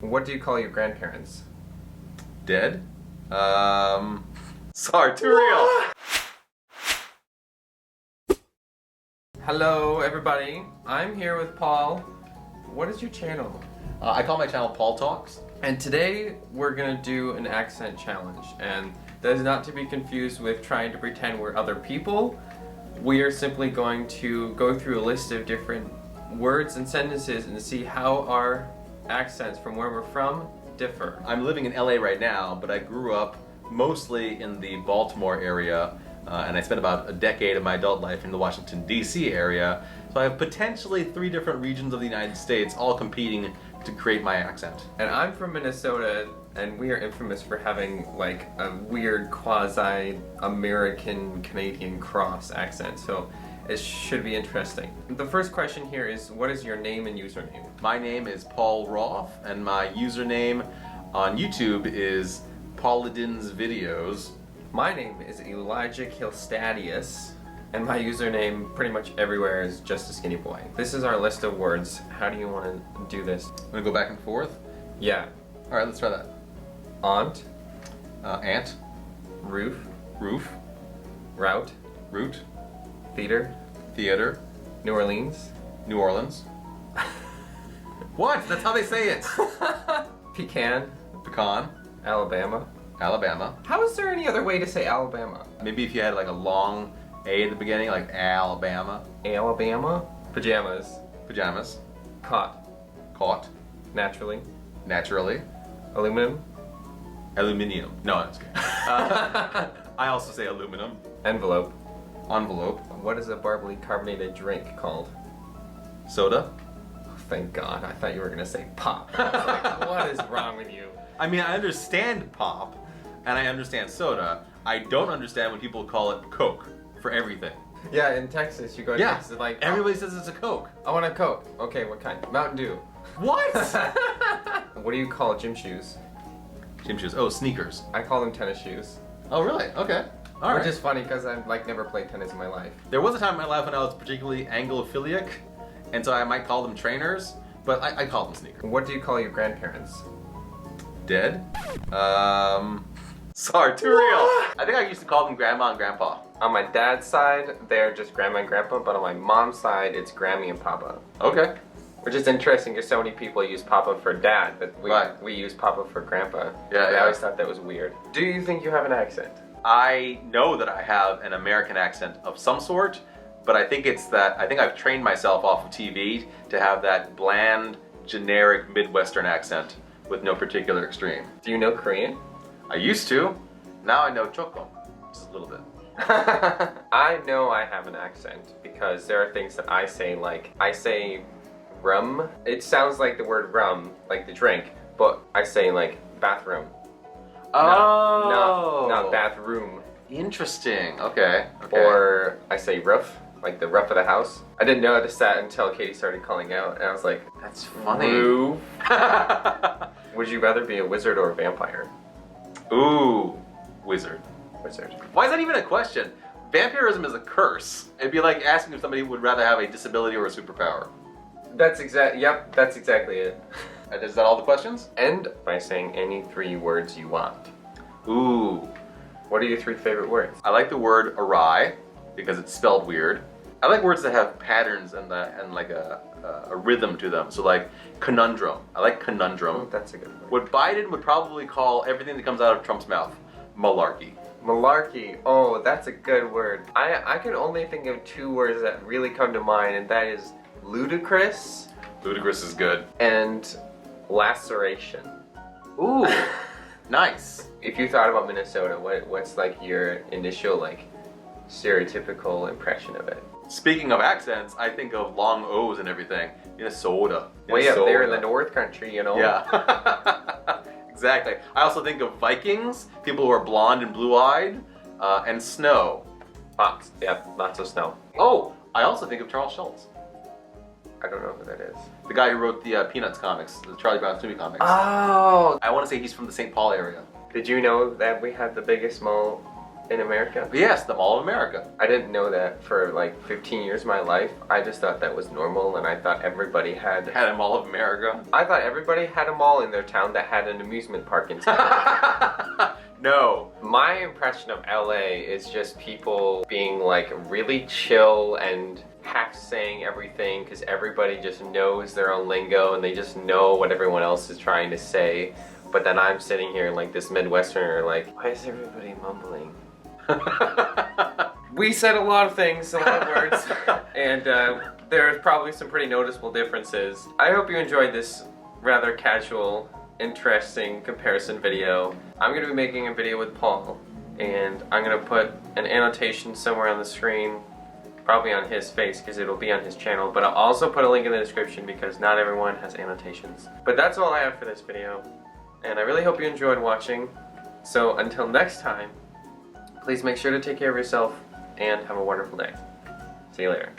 What do you call your grandparents? Dead? Sorry, too real. Hello everybody, I'm here with Paul. What is your channel? I call my channel PaulTalks. And today we're gonna do an accent challenge, and that is not to be confused with trying to pretend we're other people. We are simply going to go through a list of different words and sentences and see how our accents from where we're from differ. I'm living in LA right now, but I grew up mostly in the Baltimore area, and I spent about a decade of my adult life in the Washington, D.C. area. So I have potentially 3 different regions of the United States all competing to create my accent. And I'm from Minnesota, and we are infamous for having like a weird quasi-American Canadian cross accent, so it should be interesting. The first question here is, what is your name and username? My name is Paul Roth, and my username on YouTube is Pauladin's Videos. My name is Elijah Kilstadius, and my username pretty much everywhere is just a skinny boy. This is our list of words. How do you want to do this? I'm gonna go back and forth. Yeah. All right, let's try that. Aunt. Ant. Roof. Roof. Route. Route. Theater. Theater. New Orleans. New Orleans. What? That's how they say it. Pecan. Pecan. Alabama. Alabama. How is there any other way to say Alabama? Maybe if you had like a long A at the beginning, like Alabama. Alabama. Pajamas. Pajamas. Caught. Caught. Naturally. Naturally. Aluminum. Aluminium. No, I'm just kidding. I also say aluminum. Envelope. Envelope. What is a barbly carbonated drink called? Soda. Thank God, I thought you were gonna say pop. I was like, what is wrong with you? I mean, I understand pop, and I understand soda. I don't understand when people call it Coke for everything. Yeah, in Texas, you go to Texas, like, everybody says it's a Coke. I want a Coke. Okay, what kind? Mountain Dew. What? What do you call gym shoes? Gym shoes. Oh, sneakers. I call them tennis shoes. Oh, really? Okay. All right. Which is funny because I've like never played tennis in my life. There was a time in my life when I was particularly Anglophiliac, and so I might call them trainers, but I call them sneakers. What do you call your grandparents? Dead? Sorry, too real. I think I used to call them grandma and grandpa. On my dad's side, they're just grandma and grandpa, but on my mom's side, it's Grammy and Papa. Okay. Which is interesting because so many people use Papa for dad, but we use Papa for grandpa. Yeah, I always thought that was weird. Do you think you have an accent? I know that I have an American accent of some sort, but I think it's that I've trained myself off of TV to have that bland, generic Midwestern accent with no particular extreme. Do you know Korean? I used to. Now I know Choco, just a little bit. I know I have an accent because there are things that I say, like I say rum. It sounds like the word rum, like the drink, but I say like bathroom. Oh. Not bathroom. Interesting. Okay. Or I say roof, like the roof of the house. I didn't notice that until Katie started calling out, and I was like, that's funny. Roof. Would you rather be a wizard or a vampire? Ooh, wizard. Wizard. Why is that even a question? Vampirism is a curse. It'd be like asking if somebody would rather have a disability or a superpower. That's exactly it. Is that all the questions? End by saying any 3 words you want. Ooh. What are your 3 favorite words? I like the word awry because it's spelled weird. I like words that have patterns and like a rhythm to them. So like conundrum. I like conundrum. Oh, that's a good word. What Biden would probably call everything that comes out of Trump's mouth malarkey. Malarkey. Oh, that's a good word. I can only think of 2 words that really come to mind, and that is ludicrous. Ludicrous is good. And laceration. Ooh, nice. If you thought about Minnesota, what's like your initial like stereotypical impression of it? Speaking of accents, I think of long O's and everything. Minnesota. Way up there in the North Country, you know? Yeah. Exactly. I also think of Vikings, people who are blonde and blue-eyed, and snow. Yeah, lots of snow. Oh, I also think of Charles Schultz. I don't know who that is. The guy who wrote the Peanuts comics, the Charlie Brown Stewie comics. Oh! I want to say he's from the St. Paul area. Did you know that we had the biggest mall in America? Yes, the Mall of America. I didn't know that for like 15 years of my life. I just thought that was normal, and I thought everybody had Had a Mall of America. I thought everybody had a mall in their town that had an amusement park inside. No. My impression of LA is just people being like really chill and half saying everything because everybody just knows their own lingo and they just know what everyone else is trying to say. But then I'm sitting here like this Midwesterner, like, why is everybody mumbling? We said a lot of things, a lot of words, and there's probably some pretty noticeable differences. I hope you enjoyed this rather casual, interesting comparison video. I'm going to be making a video with Paul, and I'm going to put an annotation somewhere on the screen, probably on his face because it'll be on his channel, but I'll also put a link in the description because not everyone has annotations. But that's all I have for this video, and I really hope you enjoyed watching. So until next time, please make sure to take care of yourself and have a wonderful day. See you later.